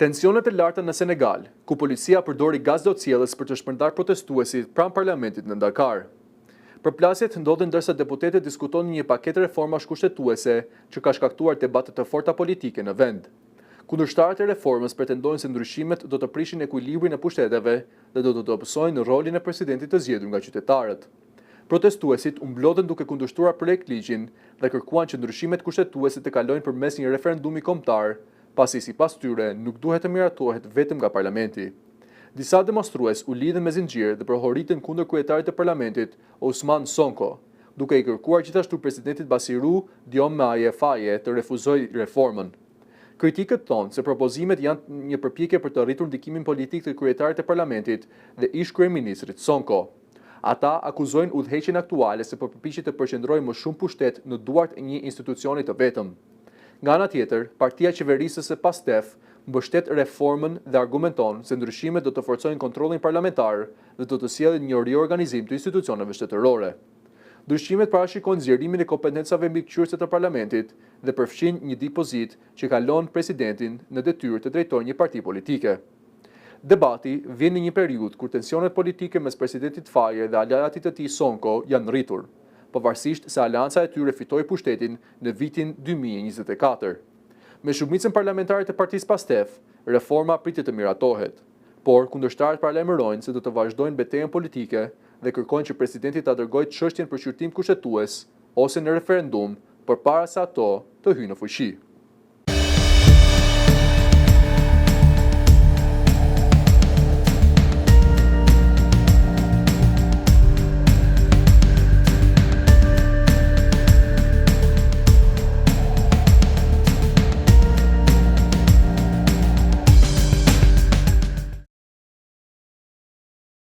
Tensionet e larta në Senegal, ku policia përdori gaz dotësjellës për të shpërndar protestuesit pranë parlamentit në Dakar. Përplasjet ndodhin ndërsa deputetët diskutonin një paketë reformash kushtetuese që ka shkaktuar debate të forta politike në vend. Kundërshtarët e reformës pretendojnë se ndryshimet do të prishin ekuilibrin e pushteteve dhe do të dobësojnë rolin e presidentit të zgjedhur nga qytetarët. Protestuesit u mblodhen duke kundërshtuar projektligjin dhe kërkuan që ndryshimet kushtetuese të kalojnë përmes një referendumi kombëtar, pasi sipas tyre nuk duhet të miratohet vetëm nga parlamenti. Disa demonstrues u lidhen me zinxhir dhe prohoritën kundër kryetarit të parlamentit, Ousmane Sonko, duke i kërkuar gjithashtu presidentit Bassirou Diomaye Faye të refuzojë reformën. Kritikët thonë se propozimet janë një përpjekje për të rritur ndikimin politik të kryetarit të parlamentit dhe ish kryeministrit Sonko. Ata akuzojnë udhëheqjen aktuale se po përpiqet të përqendrojë më shumë pushtet në duart e një institucioni të vetëm. Nga ana tjetër, partia qeverisëse PASTEF mbështet reformën dhe argumenton se ndryshimet do të forcojnë kontrollin parlamentar dhe do të sjellin një riorganizim të institucioneve shtetërore. Ndryshimet parashikojnë zgjerimin e kompetencave mbikëqyrëse të parlamentit dhe përfshin një dipozit që kalon presidentin në detyrë të drejtojë një parti politike. Debati vjen në një periudhë kur tensionet politike mes presidentit Faye dhe aleatit të tij Sonko janë rritur, pavarësisht se aleanca e tyre fitoi pushtetin në vitin 2024. Me shumicën parlamentare të partisë PASTEF, reforma pritet të miratohet, por kundërshtarët paralajmërojnë se do të vazhdojnë betejën politike dhe kërkojnë që presidenti ta dërgojë çështjen për qyrtim kushtetues ose në referendum përpara se ato të hyjnë në fuqi.